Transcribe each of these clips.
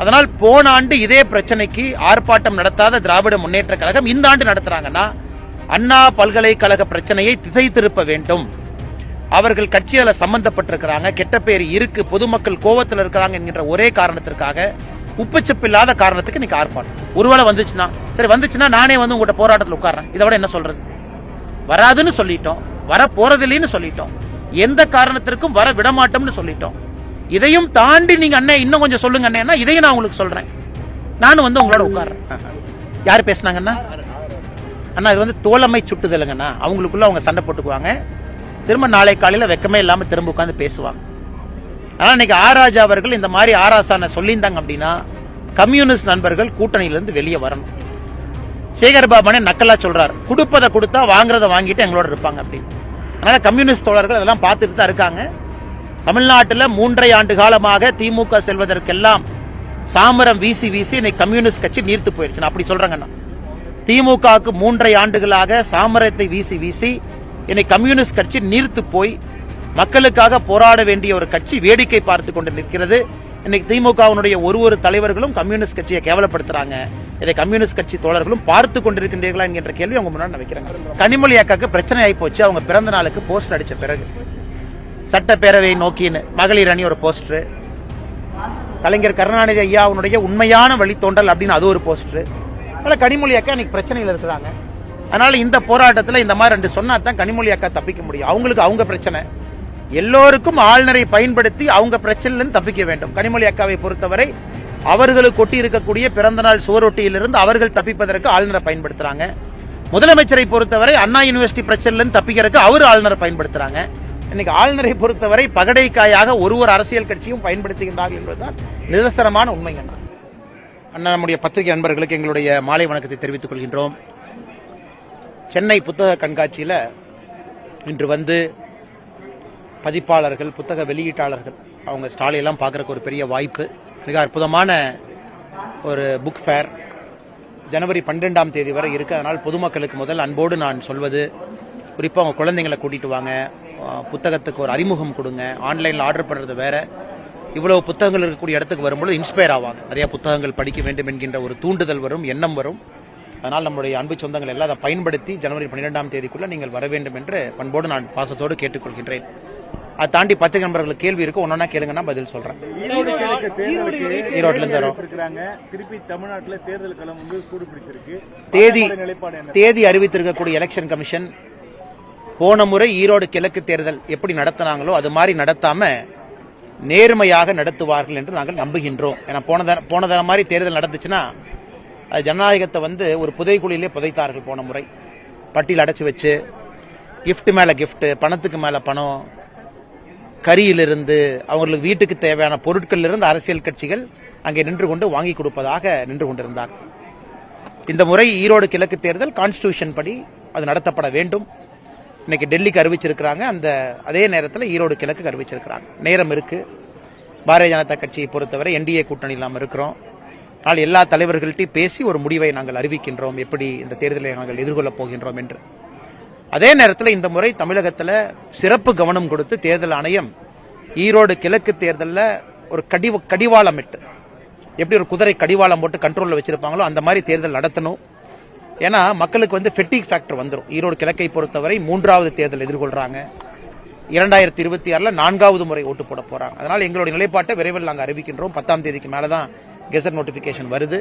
அதனால் போன ஆண்டு இதே பிரச்சனைக்கு ஆர்ப்பாட்டம் நடத்தாத திராவிட முன்னேற்ற கழகம் இந்த ஆண்டு நடத்துறாங்கன்னா அண்ணா பல்கலைக்கழக பிரச்சனையை திசை திருப்ப வேண்டும். அவர்கள் கட்சியால சம்பந்தப்பட்டிருக்கிறாங்க, கெட்ட பேர் இருக்கு, பொதுமக்கள் கோவத்தில் இருக்கிறாங்க என்கின்ற ஒரே காரணத்திற்காக உப்புச்சப்பில்லாத காரணத்துக்கு இன்னைக்கு ஆர்ப்பாட்டம். ஒருவேளை வந்துச்சுன்னா சரி, வந்துச்சுன்னா நானே வந்து உங்கள்கிட்ட போராட்டத்தில் உட்கார்றேன். இதை விட என்ன சொல்றது? வராதுன்னு சொல்லிட்டோம், வர போறதில்லைன்னு சொல்லிட்டோம், எந்த காரணத்திற்கும் வர விடமாட்டோம்னு சொல்லிட்டோம். இதையும் தாண்டி நீங்க அண்ணன் இன்னும் கொஞ்சம் சொல்லுங்க அண்ணா, இதையும் நான் உங்களுக்கு சொல்றேன். நானும் வந்து உங்களோட உட்கார்றேன். யார் பேசினாங்கன்னா அண்ணா இது வந்து தோழமை சுட்டுதலுங்கண்ணா, அவங்களுக்குள்ள அவங்க சண்டை போட்டுக்குவாங்க, திரும்ப நாளை காலையில வெக்கமே இல்லாம திரும்ப உட்காந்து பேசுவாங்க. ஆனா இன்னைக்கு ஆராஜா அவர்கள் இந்த மாதிரி ஆராசான சொல்லியிருந்தாங்க அப்படின்னா கம்யூனிஸ்ட் நண்பர்கள் கூட்டணியிலிருந்து வெளியே வரணும். சேகர்பாபு நக்கலா சொல்றாரு, கொடுப்பதை கொடுத்தா வாங்குறத வாங்கிட்டு எங்களோட இருப்பாங்க அப்படின்னு. அதனால கம்யூனிஸ்ட் தோழர்கள் அதெல்லாம் பார்த்துட்டு தான் இருக்காங்க. தமிழ்நாட்டில் 3.5 ஆண்டு காலமாக திமுக செல்வதற்கெல்லாம் சாமரம் வீசி வீசி இன்னைக்கு கம்யூனிஸ்ட் கட்சி நீர்த்து போயிருச்சு. அப்படி சொல்றாங்கண்ணா, திமுகவுக்கு 3.5 ஆண்டுகளாக சாமரத்தை வீசி வீசி இன்னைக்கு கம்யூனிஸ்ட் கட்சி நீர்த்து போய் மக்களுக்காக போராட வேண்டிய ஒரு கட்சி வேடிக்கை பார்த்து கொண்டு நிற்கிறது. இன்னைக்கு திமுகவினுடைய ஒரு தலைவர்களும் கம்யூனிஸ்ட் கட்சியை கேவலப்படுத்துறாங்க. இதை கம்யூனிஸ்ட் கட்சி தோழர்களும் பார்த்து கொண்டிருக்கின்றீர்களா என்கின்ற கேள்வி அவங்க முன்னாடி வைக்கிறாங்க. கனிமொழி அக்காக்கு பிரச்சனை ஆகி போச்சு. அவங்க பிறந்த நாளுக்கு போஸ்டர் அடிச்ச பிறகு சட்டப்பேரவை நோக்கின்னு மகளிர் அணி ஒரு போஸ்டர், கலைஞர் கருணாநிதி ஐயாவுடைய உண்மையான வழித்தோன்றல் அப்படின்னு அது ஒரு போஸ்டர். கனிமொழி அக்கா இன்னைக்கு பிரச்சனையில் இருக்கிறாங்க. அதனால இந்த போராட்டத்தில் இந்த மாதிரி 2 சொன்னா தான் கனிமொழி அக்கா தப்பிக்க முடியும். அவங்களுக்கு அவங்க பிரச்சனை, எல்லோருக்கும் ஆளுநரை பயன்படுத்தி அவங்க பிரச்சனையிலிருந்து தப்பிக்க வேண்டும். கனிமொழி அக்காவை பொறுத்தவரை அவர்களுக்கு கொட்டி இருக்கக்கூடிய பிறந்தநாள் சுவரொட்டியிலிருந்து அவர்கள் தப்பிப்பதற்கு ஆளுநரை பயன்படுத்துறாங்க. முதலமைச்சரை பொறுத்தவரை அண்ணா யூனிவர்சிட்டி பிரச்சனையிலிருந்து தப்பிக்கிறதுக்கு அவர் ஆளுநரை பயன்படுத்துறாங்க. இன்னைக்கு ஆளுநரை பொறுத்தவரை பகடைக்காயாக ஒரு அரசியல் கட்சியும் பயன்படுத்துகின்றார்கள் என்பதுதான் நிதர்சனமான உண்மைங்க. அண்ணா, நம்முடைய பத்திரிகை நண்பர்களுக்கு எங்களுடைய மாலை வணக்கத்தை தெரிவித்துக் கொள்கின்றோம். சென்னை புத்தக கண்காட்சியில் இன்று வந்து பதிப்பாளர்கள், புத்தக வெளியீட்டாளர்கள் அவங்க ஸ்டாலையெல்லாம் பார்க்கறக்கு ஒரு பெரிய வாய்ப்பு. மிக அற்புதமான ஒரு புக் ஃபேர் ஜனவரி 12ஆம் தேதி வரை இருக்கு. அதனால் பொதுமக்களுக்கு முதல் அன்போடு நான் சொல்வது, குறிப்பாக அவங்க குழந்தைங்களை கூட்டிட்டு வாங்க, புத்தகத்துக்கு ஒரு அறிமுகம் கொடுங்க. ஆன்லைனில் ஆர்டர் பண்ணுறது வேற, இவ்வளவு புத்தகங்கள் இருக்கக்கூடிய இடத்துக்கு வரும்போது இன்ஸ்பயர் ஆவாங்க. நிறைய புத்தகங்கள் படிக்க வேண்டும் என்கின்ற ஒரு தூண்டுதல் வரும், எண்ணம் வரும். அதனால் நம்முடைய அன்பு சொந்தங்கள் எல்லாம் அதை பயன்படுத்தி ஜனவரி 12ஆம் தேதிக்குள்ள நீங்கள் வர வேண்டும் என்று பண்போடு நான் பாசத்தோடு கேட்டுக்கொள்கின்றேன். அதை தாண்டி பத்திரிகை நண்பர்களுக்கு கேள்வி இருக்கு, ஒன்னொன்னா கேளுங்கன்னா பதில் சொல்றேன். ஈரோட்ல இருந்து திருப்பி தமிழ்நாட்டில் தேர்தல் களம் வந்து சூடு பிடிச்சிருக்கு. தேதி அறிவித்திருக்கக்கூடிய எலெக்ஷன் கமிஷன் போன முறை ஈரோடு கிழக்கு தேர்தல் எப்படி நடத்தினாங்களோ அது மாதிரி நடத்தாம நேர்மையாக நடத்துவார்கள் என்று நாங்கள் நம்புகின்றோம். ஏன்னா போன தர மாதிரி தேர்தல் நடந்துச்சுன்னா அது ஜனநாயகத்தை வந்து ஒரு புதைக்குழியிலே புதைத்தார்கள். போன முறை பட்டியல் அடைச்சு வச்சு கிஃப்ட் மேல கிஃப்ட், பணத்துக்கு மேல பணம், கரியிலிருந்து அவங்களுக்கு வீட்டுக்கு தேவையான பொருட்கள் இருந்து அரசியல் கட்சிகள் அங்கே நின்று கொண்டு வாங்கி கொடுப்பதாக நின்று கொண்டிருந்தார். இந்த முறை ஈரோடு கிழக்கு தேர்தல் கான்ஸ்டிடியூஷன் படி அது நடத்தப்பட வேண்டும். இன்னைக்கு டெல்லிக்கு அறிவிச்சிருக்கிறாங்க, அதே நேரத்தில் ஈரோடு கிழக்கு அறிவிச்சிருக்கிறாங்க. நேரம் இருக்கு. பாரதிய ஜனதா கட்சியை பொறுத்தவரை என்டிஏ கூட்டணி இல்லாமல் இருக்கிறோம். ஆனால் எல்லா தலைவர்கள்ட்டையும் பேசி ஒரு முடிவை நாங்கள் அறிவிக்கின்றோம், எப்படி இந்த தேர்தலை நாங்கள் எதிர்கொள்ளப் போகின்றோம் என்று. அதே நேரத்தில் இந்த முறை தமிழகத்தில் சிறப்பு கவனம் கொடுத்து தேர்தல் ஆணையம் ஈரோடு கிழக்கு தேர்தலில் ஒரு கடிவாளம் இட்டு, எப்படி ஒரு குதிரை கடிவாளம் போட்டு கண்ட்ரோலில் வச்சிருப்பாங்களோ அந்த மாதிரி தேர்தல் நடத்தணும். ஏன்னா மக்களுக்கு வந்து ஃபெட்டிக் ஃபேக்டர் வந்துடும். ஈரோடு கிழக்கை பொறுத்தவரை 3வது தேர்தல் எதிர்கொள்றாங்க. 2026 4வது முறை ஓட்டு போட போறாங்க. அதனால எங்களுடைய நிலைப்பாட்டை விரைவில் நாங்கள் அறிவிக்கின்றோம். 10ஆம் தேதிக்கு மேலதான் கெசட் நோட்டிபிகேஷன் வருது.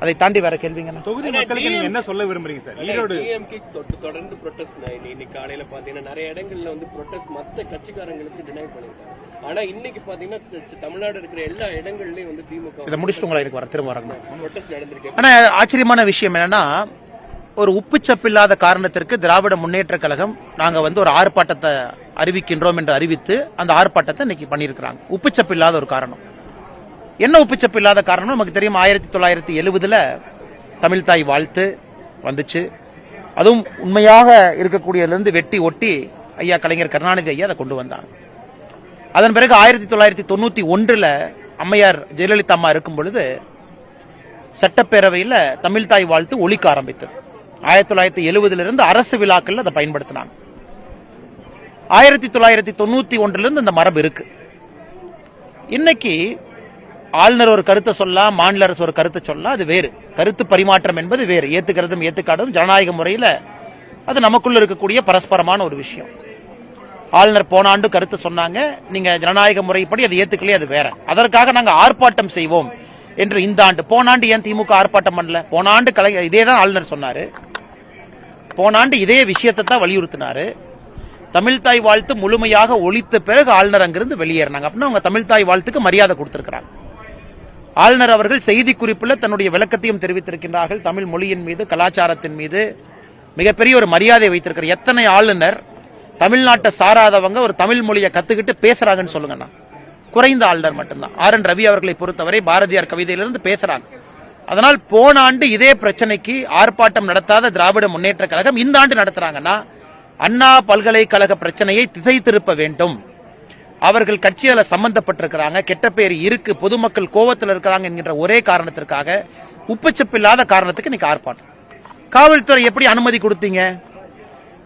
அதை தாண்டி வேற கேள்விங்க. தொகுதி மக்களுக்கு நீங்க என்ன சொல்ல விரும்புறீங்க சார்? ஈரோடு தொடர்ந்து ப்ரொடெஸ்ட் இன்னைக்கு காலையில பாத்தீங்கன்னா நிறைய இடங்கள்ல வந்து ப்ரொடெஸ்ட் மத்த கட்சிக்காரங்களுக்கு டினை பண்ணிருக்காங்க. ஆனா இன்னைக்கு பாத்தீங்கன்னா தமிழ்நாடு இருக்கிற எல்லா இடங்கள்லயும் வந்து திமுக இதை முடிச்சுட்டு உங்களுக்கு வர திரும்ப வராங்க ப்ரொடெஸ்ட் நடந்திருக்கு. ஆனா ஆச்சரியமான விஷயம் என்னன்னா, ஒரு உப்புச்சப்பில்லாத காரணத்திற்கு திராவிட முன்னேற்ற கழகம் நாங்க வந்து ஒரு ஆர்ப்பாட்டத்தை அறிவிக்கின்றோம் என்று அறிவித்து அந்த ஆர்ப்பாட்டத்தை இன்னைக்கு பண்ணியிருக்கிறாங்க. உப்புச்சப்பில்லாத ஒரு காரணம் என்ன? உப்புச்சப்பு இல்லாத காரணம் நமக்கு தெரியும். 1970 தமிழ்தாய் வாழ்த்து வந்துச்சு. அதுவும் உண்மையாக இருக்கக்கூடியதிலிருந்து வெட்டி ஒட்டி ஐயா கலைஞர் கருணாநிதி ஐயா அதை கொண்டு வந்தாங்க. அதன் பிறகு 1991 அம்மையார் ஜெயலலிதா அம்மா இருக்கும் பொழுது சட்டப்பேரவையில் தமிழ்தாய் வாழ்த்து ஒலிக்க ஆரம்பித்தது. 1970 அரசு விழாக்கள் அதை பயன்படுத்தினாங்க. 1991 இந்த மரபு இருக்கு. இன்னைக்கு ஆளுநர் ஒரு கருத்தை சொல்லலாம், மாநில அரசு ஒரு கருத்தை சொல்லலாம், அது வேறு. கருத்து பரிமாற்றம் என்பது வேறு. ஏத்துக்கிறதும் ஏத்துக்காததும் ஜனநாயக முறையில் அது நமக்குள்ள இருக்கக்கூடிய பரஸ்பரமான ஒரு விஷயம். ஆளுநர் போன ஆண்டு கருத்து சொன்னாங்க, நீங்க ஜனநாயக முறைப்படி அதை ஏத்துக்கலையே, அது வேற. அதற்காக நாங்க ஆர்ப்பாட்டம் செய்வோம் என்று இந்த ஆண்டு. போன ஆண்டு ஏன் திமுக ஆர்ப்பாட்டம் பண்ணல? போன ஆண்டு இதேதான் ஆளுநர் சொன்னாரு. போன ஆண்டு இதே விஷயத்தை தான் வலியுறுத்தினாரு. தமிழ்தாய் வாழ்த்து முழுமையாக ஒழித்த பிறகு ஆளுநர் அங்கிருந்து வெளியேறினாங்க. அப்படின்னா அவங்க தமிழ்தாய் வாழ்த்துக்கு மரியாதை கொடுத்திருக்கிறாங்க. ஆளுநர் அவர்கள் செய்தி குறிப்பில் தன்னுடைய விளக்கத்தையும் தெரிவித்திருக்கிறார்கள். தமிழ் மொழியின் மீது, கலாச்சாரத்தின் மீது மிகப்பெரிய ஒரு மரியாதை வைத்திருக்கிறார். எத்தனை ஆளுநர் தமிழ்நாட்டை சாராதவங்க ஒரு தமிழ் மொழியை கத்துக்கிட்டு பேசுறாங்கன்னு சொல்லுங்கண்ணா? குறைந்த ஆளுநர் மட்டும்தான். RN ரவி அவர்களை பொறுத்தவரை பாரதியார் கவிதையிலிருந்து பேசுறாங்க. அதனால் போன ஆண்டு இதே பிரச்சனைக்கு ஆர்ப்பாட்டம் நடத்தாத திராவிட முன்னேற்ற கழகம் இந்த ஆண்டு நடத்துறாங்கன்னா அண்ணா பல்கலைக்கழக பிரச்சனையை திசை திருப்ப வேண்டும். அவர்கள் கட்சியால சம்பந்தப்பட்டிருக்கிறாங்க, கெட்ட பேர் இருக்கு, பொதுமக்கள் கோவத்தில் இருக்கிறாங்க என்கின்ற ஒரே காரணத்திற்காக, உப்புச்சப்பில்லாத காரணத்துக்கு இன்னைக்கு ஆர்ப்பாட்டம். காவல்துறை எப்படி அனுமதி கொடுத்தீங்க?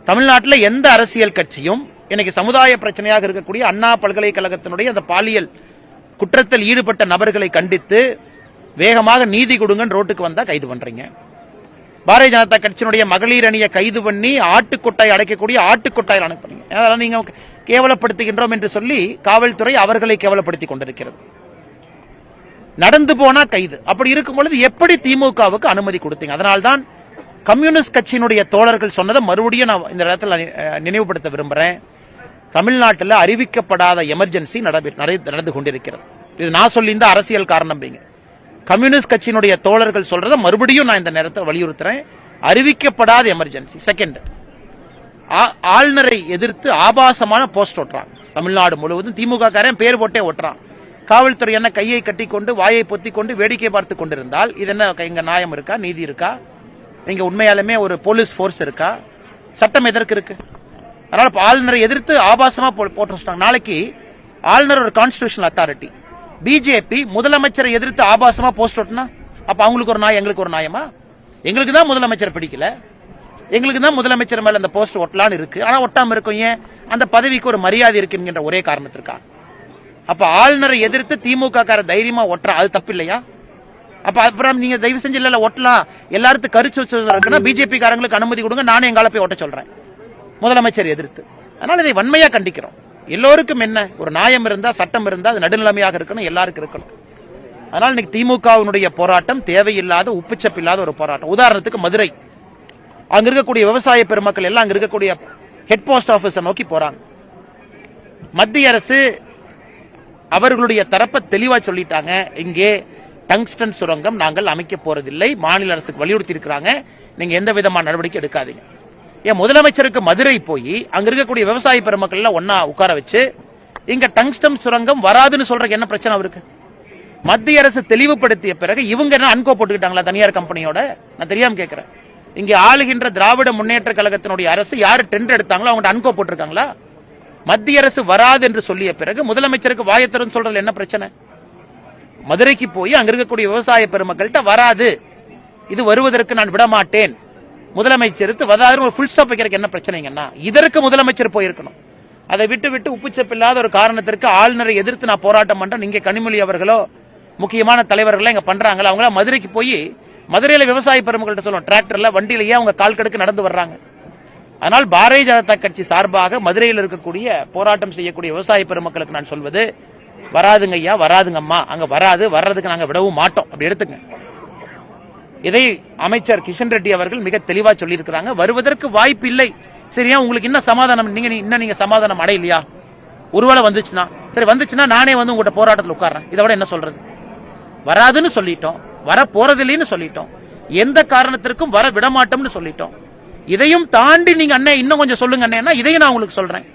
தமிழ்நாட்டில் எந்த அரசியல் கட்சியும் இன்னைக்கு சமுதாய பிரச்சனையாக இருக்கக்கூடிய அண்ணா பல்கலைக்கழகத்தினுடைய அந்த பாலியல் குற்றத்தில் ஈடுபட்ட நபர்களை கண்டித்து வேகமாக நீதி கொடுங்கன்னு ரோட்டுக்கு வந்தா கைது பண்றீங்க. பாரதிய ஜனதா கட்சியினுடைய மகளிர் அணியை கைது பண்ணி ஆட்டுக்கொட்டாய் அடைக்கக்கூடிய ஆட்டுக்கொட்டாயில் அனுப்புறீங்க. அதெல்லாம் நீங்க கேவலப்படுத்துகின்றோம் என்று சொல்லி காவல்துறை அவர்களை கேவலப்படுத்திக் கொண்டிருக்கிறது. நடந்து போனா கைது. அப்படி இருக்கும் பொழுது எப்படி திமுகவுக்கு அனுமதி கொடுத்தீங்க? அதனால்தான் கம்யூனிஸ்ட் கட்சியினுடைய தோழர்கள் சொன்னதை மறுபடியும் நான் இந்த இடத்துல நினைவுபடுத்த விரும்புறேன். தமிழ்நாட்டில் அறிவிக்கப்படாத எமர்ஜென்சி நடந்து கொண்டிருக்கிறது. இது நான் சொல்லி இந்த அரசியல் காரணம் பீங்க. கம்யூனிஸ்ட் கட்சியினுடைய தோழர்கள் சொல்றதை மறுபடியும் நான் இந்த நேரத்தில் வலியுறுத்துறேன். அறிவிக்கப்படாத எமர்ஜென்சி. செகண்ட், ஆளுநரை எதிர்த்து ஆபாசமான போஸ்ட் ஒட்டுறான். தமிழ்நாடு முழுவதும் திமுக காரன் பேர் போட்டே ஒட்டுறான். காவல்துறை என்ன கையை கட்டிக்கொண்டு வாயை பொத்திக் கொண்டு வேடிக்கை பார்த்து கொண்டிருந்தால் இது என்ன இங்க நியாயம் இருக்கா? நீதி இருக்கா? இங்க உண்மையாலுமே ஒரு போலீஸ் போர்ஸ் இருக்கா? சட்டம் எதற்கு இருக்கு? அதனால ஆளுநரை எதிர்த்து ஆபாசமா போட்டு நாளைக்கு ஆளுநர் ஒரு கான்ஸ்டிடியூஷனல் அத்தாரிட்டி. பிஜேபி முதலமைச்சரை எதிர்த்து ஆபாசமா போஸ்ட் ஒட்டினா அப்ப அவங்களுக்கு ஒரு நியாயம், எங்களுக்கு ஒரு நியாயமா? எங்களுக்கு தான் முதலமைச்சர் பிடிக்கல, எங்களுக்கு தான் முதலமைச்சர் மேல அந்த போஸ்ட் ஒட்டலான்னு இருக்கு. ஆனா ஒட்டாம இருக்கும். ஏன்? அந்த பதவிக்கு ஒரு மரியாதை இருக்கு என்கின்ற ஒரே காரணத்திற்காக. அப்ப ஆளுநரை எதிர்த்து திமுக கார தைரியமா ஒட்டுற அது தப்பு இல்லையா? அப்ப அப்புறம் நீங்க தயவு செஞ்சு இல்ல ஒட்டலாம், எல்லாருக்கும் கருத்து வச்சுன்னா பிஜேபி காரங்களுக்கு அனுமதி கொடுங்க, நானே எங்கால போய் ஒட்ட சொல்றேன் முதலமைச்சர் எதிர்த்து. அதனால இதை வன்மையா கண்டிக்கிறோம். எல்லோருக்கும் என்ன ஒரு நியாயம் இருந்தா, சட்டம் இருந்தா அது நடுநிலைமையாக இருக்கணும், எல்லாருக்கும் இருக்கணும். அதனால இன்னைக்கு திமுகவினுடைய போராட்டம் தேவையில்லாத உப்புச்சப்பில்லாத ஒரு போராட்டம். உதாரணத்துக்கு மதுரை, அங்க இருக்கக்கூடிய விவசாய பெருமக்கள் எல்லாம் அங்க இருக்கக்கூடிய ஹெட் போஸ்ட் ஆபீஸை நோக்கி போறாங்க. மத்திய அரசு அவர்களுடைய தரப்பை தெளிவா சொல்லிட்டாங்க, இங்கே டங்ஸ்டன் சுரங்கம் நாங்கள் அமைக்க போறதில்லை, மாநில அரசுக்கு வலியுறுத்தி இருக்கிறாங்க, நீங்க எந்த விதமான நடவடிக்கை எடுக்காதீங்க. ஏன் முதலமைச்சருக்கு மதுரை போய் அங்க இருக்கக்கூடிய விவசாய பெருமக்கள் எல்லாம் ஒன்னா உட்கார வச்சு இங்க டங்ஸ்டன் சுரங்கம் வராதுன்னு சொல்றதுக்கு என்ன பிரச்சனை அவருக்கு? மத்திய அரசு தெளிவுபடுத்திய பிறகு இவங்க என்ன அன்கோ போட்டுக்கிட்டாங்களா தனியார் கம்பெனியோட? நான் தெரியாம கேட்கிறேன். இங்க ஆளுகின்ற திராவிட முன்னேற்ற கழகத்தினுடைய அரசு யாரு டெண்டர் எடுத்தாங்களோ அவங்க அன்கோ போட்டிருக்காங்களா? மத்திய அரசு வராது என்று சொல்லிய பிறகு முதலமைச்சருக்கு வாயத்தரும் சொல்றதுல என்ன பிரச்சனை? மதுரைக்கு போய் அங்க இருக்கக்கூடிய விவசாய பெருமக்கள்கிட்ட வராது, இது வருவதற்கு நான் விடமாட்டேன், முதலமைச்சருக்கு வராது ஒரு ஃபுல் ஸ்டாப் வைக்கிறதுக்கு என்ன பிரச்சனைங்கன்னா இதற்கு முதலமைச்சர் போயிருக்கணும். அதை விட்டு விட்டு உப்புச்சப்பில்லாத ஒரு காரணத்திற்கு ஆளுநரை எதிர்த்து நான் போராட்டம் பண்றேன், இங்க கனிமொழி அவர்களோ முக்கியமான தலைவர்களோ இங்க பண்றாங்களா? அவங்கள மதுரைக்கு போய் மதுரையில விவசாய பெருமக்கள்கிட்ட சொல்லுவோம், டிராக்டர்ல வண்டியிலேயே அவங்க கால் கடுக்கு நடந்து வர்றாங்க. அதனால் பாரதிய ஜனதா கட்சி சார்பாக மதுரையில் இருக்கக்கூடிய போராட்டம் செய்யக்கூடிய விவசாய பெருமக்களுக்கு நான் சொல்வது, வராதுங்க ஐயா, வராதுங்க அம்மா, அங்க வராது, வர்றதுக்கு நாங்க விடவும் மாட்டோம், அப்படி எடுத்துங்க. இதை அமைச்சர் கிஷன் ரெட்டி அவர்கள் மிக தெளிவா சொல்லி இருக்கிறாங்க. வருவதற்கு வாய்ப்பு இல்லை. சரியா? உங்களுக்கு என்ன சமாதானம்? நீங்க சமாதானம் அடையலையா? ஒருவேளை வந்துச்சுன்னா சரி, வந்துச்சுன்னா நானே வந்து உங்கள்கிட்ட போராட்டத்தில் உட்கார்றேன், இதை விட என்ன சொல்றது? வராதுன்னு சொல்லிட்டோம், வர போறதில்லைன்னு சொல்லிட்டோம், எந்த காரணத்திற்கும் வர விடமாட்டோம்னு சொல்லிட்டோம். இதையும் தாண்டி நீங்க அண்ணன் இன்னும் கொஞ்சம் சொல்லுங்க அண்ணா, இதையும் நான் உங்களுக்கு சொல்றேன்,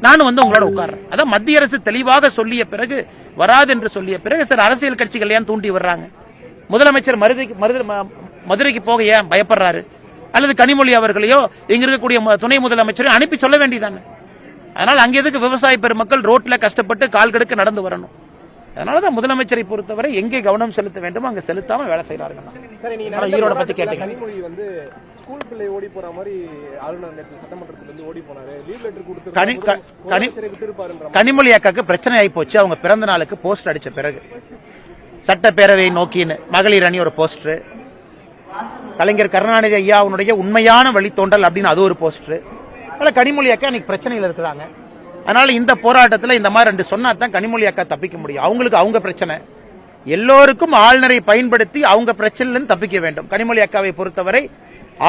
நானும் வந்து உங்களோட உட்கார்றேன். அதான் மத்திய அரசு தெளிவாக சொல்லிய பிறகு, வராது என்று சொல்லிய பிறகு சார் அரசியல் கட்சிகள் ஏன் தூண்டி வர்றாங்க? முதலமைச்சர் மதுரைக்கு போக ஏன் பயப்படுறாரு? அல்லது கனிமொழி அவர்களையோ இங்க இருக்கக்கூடிய துணை முதலமைச்சரையும் அனுப்பி சொல்ல வேண்டியதானே? அதனால் அங்க எதுக்கு விவசாய பெருமக்கள் ரோட்ல கஷ்டப்பட்டு கால் கடுக்க நடந்து வரணும்? அதனாலதான் முதலமைச்சரை பொறுத்தவரை எங்கே கவனம் செலுத்த வேண்டும் அங்க செலுத்தாம வேலை செய்யறார்கள். ஈரோட பத்தி கேட்டீங்க. கனிமொழி வந்து ஸ்கூல் பிள்ளை ஓடி போற மாதிரி ஆளுநர் நேற்று சட்டமன்றத்தில் ஓடி போனாரு, லீவ் லெட்டர் கொடுத்து கனிமொழி அக்காக்கு பிரச்சனை ஆகி போச்சு. அவங்க பிறந்த நாளுக்கு போஸ்ட் அடிச்ச பிறகு சட்டப்பேரவை நோக்கின்னு மகளிர் அணி ஒரு போஸ்டர், கலைஞர் கருணாநிதி ஐயாவுடைய உண்மையான வழித்தோன்றல் அப்படின்னு அது ஒரு போஸ்டர். அதனால கனிமொழி அக்கா இன்னைக்கு பிரச்சனையில் இருக்கிறாங்க. அதனால இந்த போராட்டத்தில் இந்த மாதிரி 2 சொன்னா தான் கனிமொழி அக்கா தப்பிக்க முடியும். அவங்களுக்கு அவங்க பிரச்சனை, எல்லோருக்கும் ஆளுநரை பயன்படுத்தி அவங்க பிரச்சனையிலிருந்து தப்பிக்க வேண்டும். கனிமொழி அக்காவை பொறுத்தவரை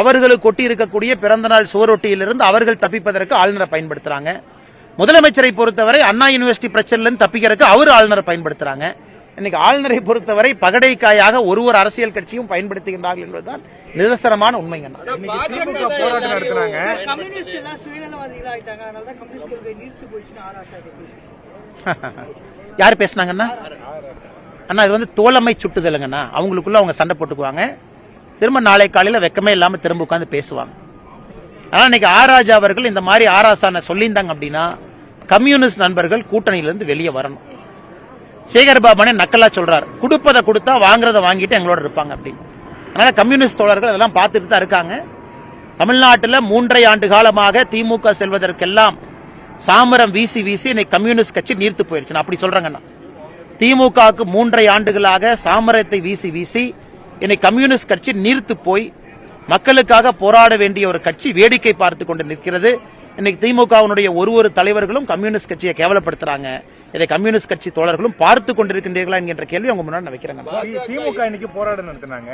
அவர்களுக்கு ஒட்டி இருக்கக்கூடிய பிறந்தநாள் சுவரொட்டியிலிருந்து அவர்கள் தப்பிப்பதற்கு ஆளுநரை பயன்படுத்துறாங்க. முதலமைச்சரை பொறுத்தவரை அண்ணா யூனிவர்சிட்டி பிரச்சனையிலிருந்து தப்பிக்கிறதுக்கு அவர் ஆளுநரை பயன்படுத்துறாங்க. இன்னைக்கு ஆளுநரை பொறுத்தவரை பகடைக்காயாக ஒரு அரசியல் கட்சியும் பயன்படுத்துகின்றார்கள் என்பதுதான் நிதர்சனமான உண்மைங்க. திமுக போராட்டம் நடத்துறாங்க. யார் பேசினாங்கன்னா அண்ணா இது தோழமை சுட்டுதலுங்கண்ணா. அவங்களுக்குள்ள அவங்க சண்டை போட்டுக்குவாங்க, திரும்ப நாளை காலையில வெக்கமே இல்லாம திரும்ப உட்கார்ந்து பேசுவாங்க. ஆனா இன்னைக்கு ஆராஜா அவர்கள் இந்த மாதிரி ஆராசான சொல்லியிருந்தாங்க அப்படின்னா கம்யூனிஸ்ட் நண்பர்கள் கூட்டணியிலிருந்து வெளியே வரணும். சேகர்பாபு நக்கலா சொல்றாரு, கொடுப்பதை கொடுத்தா வாங்குறத வாங்கிட்டு எங்களோட இருப்பாங்க அப்படின்னு. அதனால கம்யூனிஸ்ட் தோழர்கள் அதெல்லாம் பார்த்துட்டு தான் இருக்காங்க. தமிழ்நாட்டில் 3.5 ஆண்டு காலமாக திமுக செல்வதற்கெல்லாம் சாமரம் வீசி வீசி இன்னைக்கு கம்யூனிஸ்ட் கட்சி நீர்த்து போயிருச்சு. நான் அப்படி சொல்றேங்கண்ணா, திமுகவுக்கு 3.5 ஆண்டுகளாக சாமரத்தை வீசி வீசி இன்னைக்கு கம்யூனிஸ்ட் கட்சி நீர்த்து போய் மக்களுக்காக போராட வேண்டிய ஒரு கட்சி வேடிக்கை பார்த்து கொண்டு நிற்கிறது. இன்னைக்கு திமுகவினுடைய ஒரு தலைவர்களும் கம்யூனிஸ்ட் கட்சியை கேவலப்படுத்துறாங்க. இதை கம்யூனிஸ்ட் கட்சி தோழர்களும் பார்த்து கொண்டிருக்கின்றீர்களா என்கின்ற கேள்வி அவங்க முன்னாடி நான் வைக்கிறேன். திமுக இன்னைக்கு போராட்டம் நடத்தினாங்க,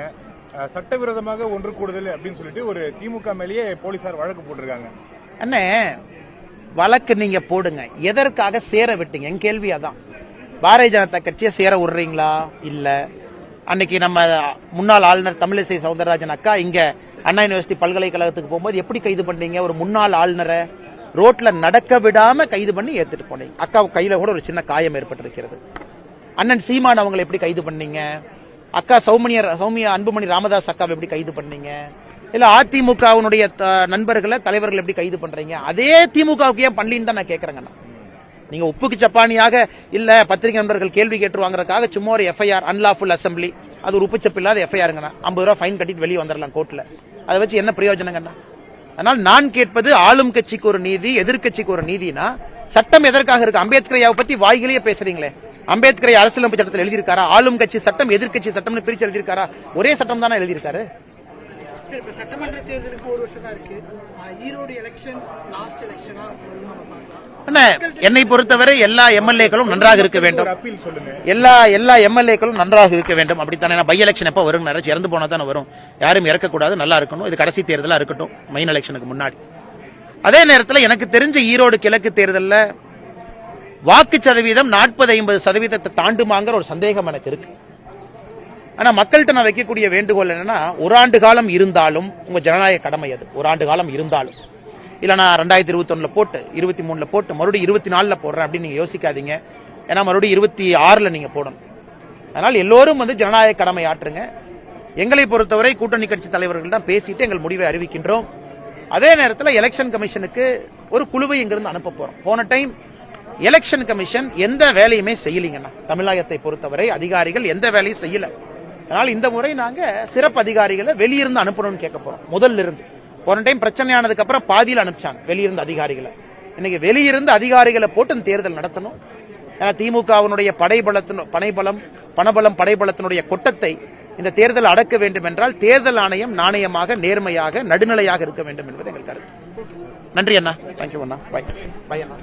சட்டவிரோதமாக ஒன்று கூடுதல் அப்படின்னு சொல்லிட்டு ஒரு திமுக மேலேயே போலீசார் வழக்கு போட்டிருக்காங்க. அண்ணே வழக்கு நீங்க போடுங்க, எதற்காக சேர விட்டீங்க? என் கேள்வி அதான். பாரதிய ஜனதா கட்சியை சேர விடுறீங்களா? இல்ல. அன்னைக்கு நம்ம முன்னாள் ஆளுநர் தமிழிசை சவுந்தரராஜன் அக்கா இங்க அண்ணா யூனிவர்சிட்டி பல்கலைக்கழகத்துக்கு போகும்போது எப்படி கைது பண்ணீங்க? ஒரு முன்னாள் ஆளுநரை ரோட்ல நடக்க விடாம கைது பண்ணி ஏத்துட்டு போனீங்க. அக்கா கையில கூட ஒரு சின்ன காயம் ஏற்பட்டிருக்கிறது. அண்ணன் சீமான் அவங்களை எப்படி கைது பண்ணீங்க? அக்கா சௌமியா அன்புமணி ராமதாஸ் அக்காவை எப்படி கைது பண்ணீங்க? இல்ல அதிமுகவினுடைய நண்பர்களை தலைவர்கள் எப்படி கைது பண்றீங்க? அதே திமுகவுக்கு ஏன் பண்ணலின்னு தான் நான் கேட்கறேங்க. நீங்க உப்புக்கு சப்பானியாக இல்ல பத்திரிகை நண்பர்கள் கேள்வி கேட்டுருவாங்கறதுக்காக சும்மா ஒரு எஃப்ஐஆர் அன்லாஃபுல் அசம்பிளி, அது ஒரு உப்புச்சப்பு இல்லாத எஃப்ஐஆருங்கண்ணா. 50 ரூபாய் ஃபைன் கட்டிட்டு வெளியே வந்துடலாம் கோர்ட்ல. அதை வச்சு என்ன பிரயோஜனங்கண்ணா? அதனால் நான் கேட்பது ஆளும் கட்சிக்கு ஒரு நீதி, எதிர்கட்சிக்கு ஒரு நீதினா சட்டம் எதற்காக இருக்கு? அம்பேத்கரையாவை பத்தி வாய்களையே பேசுறீங்களே. அம்பேத்கரை அரசியலமைப்பு சட்டத்தில் எழுதியிருக்காரா? ஆளும் கட்சி சட்டம் எதிர்கட்சி சட்டம்னு பிரிச்சு எழுதியிருக்காரா? ஒரே சட்டம் தானே எழுதியிருக்காரு. சட்டமன்ற தேர்தலுக்கு 1 வருஷம் தான் இருக்கு. ஈரோடு எலெக்ஷன் லாஸ்ட் எலெக்ஷனா? என்னை பொறுத்தவரை எல்லா எம்எல்ஏக்களும் நன்றாக இருக்க வேண்டும். எல்லா எம்எல்ஏக்களும் நன்றாக இருக்க வேண்டும். அப்படித்தானே பை எலெக்ஷன் எப்ப வரும்? நிறைய இறந்து போனா தானே வரும். யாரும் இறக்கக்கூடாது, நல்லா இருக்கணும். இது கடைசி தேர்தலா இருக்கட்டும், மெயின் எலெக்ஷனுக்கு முன்னாடி. அதே நேரத்தில் எனக்கு தெரிஞ்ச ஈரோடு கிழக்கு தேர்தலில் வாக்கு சதவீதம் 40-50% தாண்டுமாங்கிற ஒரு சந்தேகம் எனக்கு இருக்கு. ஆனா மக்கள்கிட்ட நான் வைக்கக்கூடிய வேண்டுகோள் என்னன்னா, 1 ஆண்டு காலம் இருந்தாலும் உங்க ஜனநாயக கடமை அது. 1 ஆண்டு காலம் இருந்தாலும் இல்ல நான் 2021 போட்டு 23 போட்டு மறுபடியும் 24 போடுறேன் அப்படின்னு நீங்க யோசிக்காதீங்க. ஏன்னா மறுபடியும் 26 நீங்க போடணும். அதனால் எல்லோரும் ஜனநாயக கடமை ஆற்றுங்க. எங்களை பொறுத்தவரை கூட்டணி கட்சி தலைவர்களிடம் பேசிட்டு எங்கள் முடிவை அறிவிக்கின்றோம். அதே நேரத்தில் எலெக்ஷன் கமிஷனுக்கு ஒரு குழுவை இங்கிருந்து அனுப்ப போறோம். போன டைம் எலெக்ஷன் கமிஷன் எந்த வேலையுமே செய்யலீங்கன்னா, தமிழகத்தை பொறுத்தவரை அதிகாரிகள் எந்த வேலையும் செய்யல. அதனால் இந்த முறை நாங்க சிறப்பு அதிகாரிகளை வெளியிருந்து அனுப்பணும்னு கேட்க போறோம். முதல்ல இருந்து போன டைம் பிரச்சனையானதுக்கு அப்புறம் பாதியில் அனுப்பிச்சாங்க வெளியிருந்து அதிகாரிகளை. இன்னைக்கு வெளியிருந்து அதிகாரிகளை போட்டு தேர்தல் நடத்தணும். திமுகவினுடைய பணபலம் படைபலத்தினுடைய கொட்டத்தை இந்த தேர்தல் அடக்க வேண்டும் என்றால் தேர்தல் ஆணையம் நாணயமாக, நேர்மையாக, நடுநிலையாக இருக்க வேண்டும் என்பது எங்கள் கருத்து. நன்றி அண்ணா. Thank you Anna. By Anna.